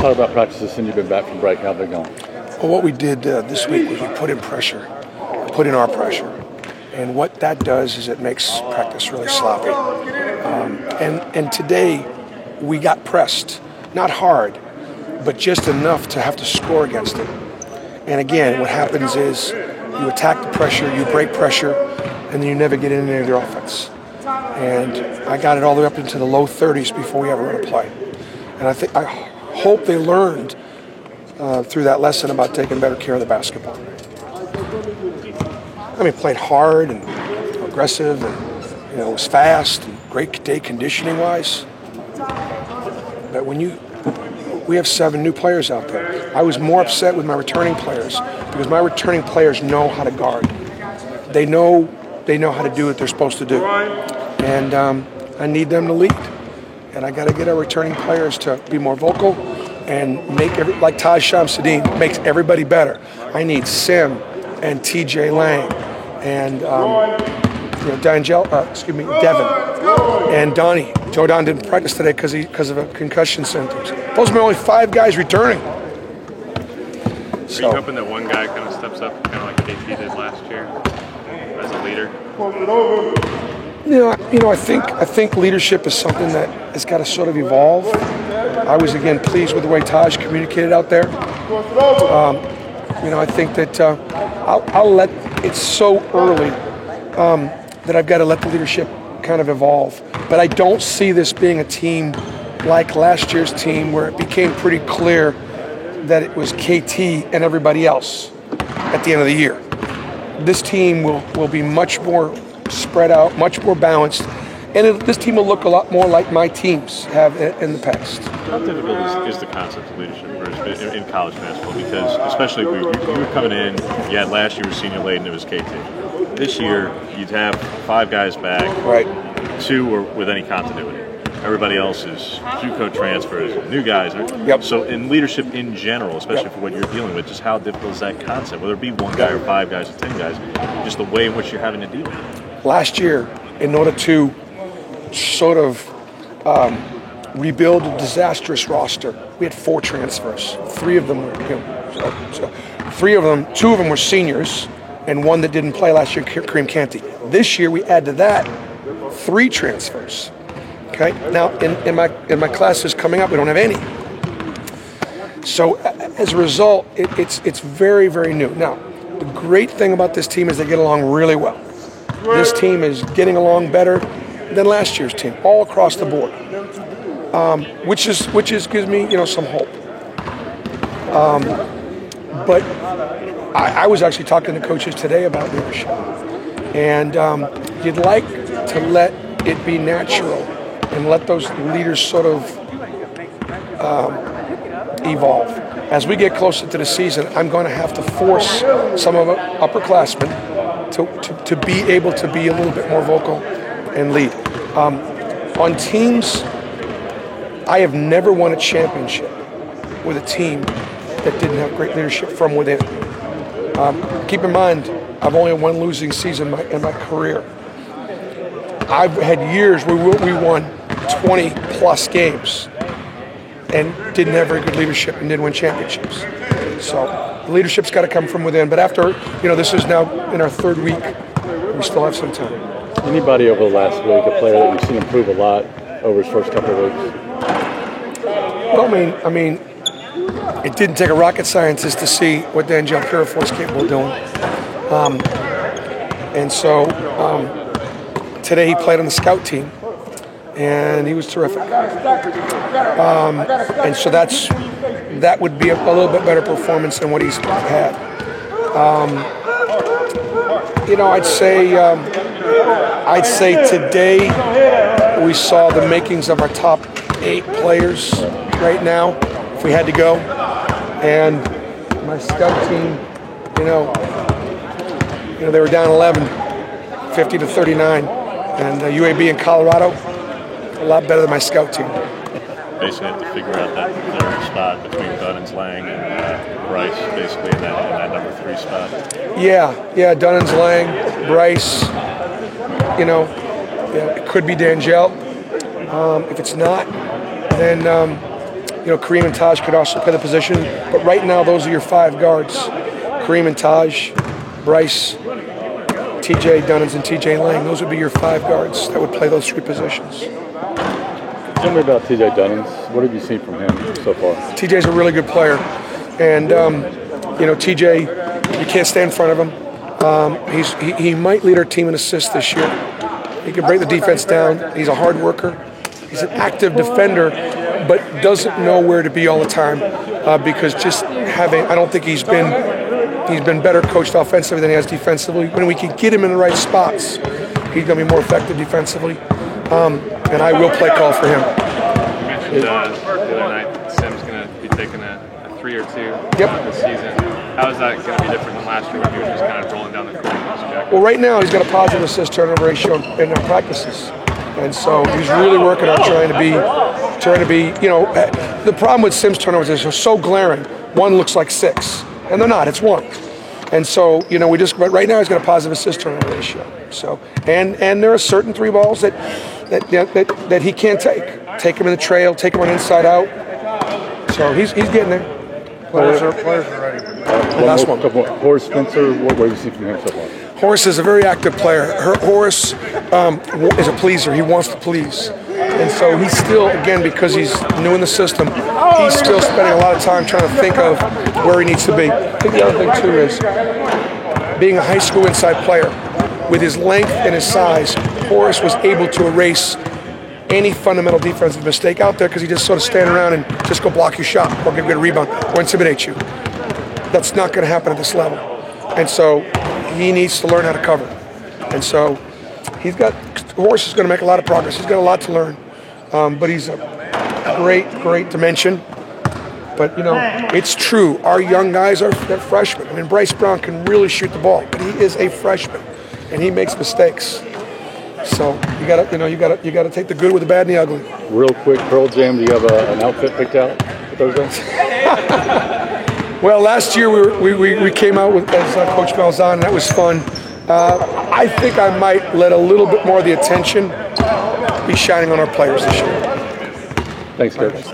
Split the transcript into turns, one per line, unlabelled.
talk about practices since you've been back from break. How they're going?
Well, what we did this week was we put in pressure, put in our pressure. And what that does is it makes practice really sloppy. And today we got pressed, not hard, but just enough to have to score against it. And again, what happens is you attack the pressure, you break pressure, and then you never get in any of their offense. And I got it all the way up into the low 30s before we ever run a play. And I hope they learned through that lesson about taking better care of the basketball. I mean, played hard and aggressive, and it was fast and great day conditioning-wise. But we have 7 new players out there. I was more upset with my returning players because my returning players know how to guard. They know how to do what they're supposed to do, and I need them to lead. And I got to get our returning players to be more vocal and like Taj Shamsuddin makes everybody better. I need Sim and T.J. Lang and Devin and Donnie. Joe Don didn't practice today because of a concussion symptoms. Those are only 5 guys returning.
Are you hoping that one guy kind of steps up, kind of like KT did last year, as a leader?
I think leadership is something that has got to sort of evolve. I was again pleased with the way Taj communicated out there. I think that I'll let it's so early that I've got to let the leadership kind of evolve. But I don't see this being a team like last year's team where it became pretty clear that it was KT and everybody else at the end of the year. This team will be much more spread out, much more balanced, and this team will look a lot more like my teams have in the past.
How difficult is the concept of leadership in college basketball? Because especially you were coming in, you had last year was senior late and it was KT. This year you'd have 5 guys back,
right?
2 were with any continuity. Everybody else is JUCO transfers, new guys.
Yep.
So in leadership in general, especially for what you're dealing with, just how difficult is that concept? Whether it be 1 guy or 5 guys or 10 guys, just the way in which you're having to deal with it.
Last year, in order to sort of rebuild a disastrous roster, we had 4 transfers. 3 of them were, 3 of them, 2 of them were seniors, and 1 that didn't play last year, Kareem Canty. This year, we add to that 3 transfers. Okay. Now, in my classes coming up, we don't have any. So as a result, it's very, very new. Now, the great thing about this team is they get along really well. This team is getting along better than last year's team, all across the board, which gives me some hope. But I was actually talking to coaches today about leadership, and you'd like to let it be natural and let those leaders sort of evolve. As we get closer to the season, I'm going to have to force some of the upperclassmen to be able to be a little bit more vocal and lead. On teams, I have never won a championship with a team that didn't have great leadership from within. Keep in mind, I've only had 1 losing season in my career. I've had years where we won 20-plus games and didn't have very good leadership and didn't win championships. So the leadership's got to come from within. But after, this is now in our 3rd week, we still have some time.
Anybody over the last week, a player that you've seen improve a lot over his first couple of weeks?
Well, I mean, it didn't take a rocket scientist to see what Danjel Purifoy is capable of doing. And so today he played on the scout team, and he was terrific. And so that would be a little bit better performance than what he's had. I'd say today we saw the makings of our top 8 players right now, if we had to go. And my scout team, they were down 11, 50-39, and UAB in Colorado, a lot better than my scout team.
Basically have to figure out that 3rd spot between Dunnins, Lang, and Bryce, basically in that number 3 spot.
Yeah, Dunnins, Lang, Bryce, it could be Danjel. If it's not, then, Kareem and Taj could also play the position, but right now those are your 5 guards: Kareem and Taj, Bryce, T.J. Dunnins, and T.J. Lang. Those would be your 5 guards that would play those 3 positions.
Tell me about T.J. Dunnins. What have you seen from him so far?
T.J.'s a really good player, and T.J. you can't stay in front of him. He might lead our team in assists this year. He can break the defense down. He's a hard worker. He's an active defender, but doesn't know where to be all the time because I don't think he's been better coached offensively than he has defensively. When we can get him in the right spots, he's going to be more effective defensively. And I will play call for him.
You mentioned the other night Sim's going to be taking a 3 or 2 this season. How is that going to be different than last year when he was just kind of rolling down the court?
Well, right now he's got a positive assist turnover ratio in the practices, and so he's really working on trying to be. The problem with Sim's turnovers is they're so glaring. 1 looks like 6, and they're not. It's 1. And so, right now he's got a positive assist turnover ratio. So, and there are certain 3 balls that he can't take. Take him in the trail, take him on inside out. So he's getting there.
Players are ready.
Last one.
Horace Spencer, what have you seen from him so far?
Horace is a very active player. Horace is a pleaser. He wants to please. And so he's still, again, because he's new in the system, he's still spending a lot of time trying to think of where he needs to be. I think the other thing, too, is being a high school inside player, with his length and his size, Horace was able to erase any fundamental defensive mistake out there because he just sort of stand around and just go block your shot or get a good rebound or intimidate you. That's not going to happen at this level. And so he needs to learn how to cover. And so Horace is going to make a lot of progress. He's got a lot to learn. But he's a great dimension. But, it's true. Our young guys they're freshmen. I mean, Bryce Brown can really shoot the ball, but he is a freshman, and he makes mistakes. So you gotta take the good with the bad and the ugly.
Real quick, Pearl Jam, do you have an outfit picked out for Thursday?
Well, last year we came out with as Coach Malzahn, and that was fun. I think I might let a little bit more of the attention be shining on our players this year.
Thanks, Coach.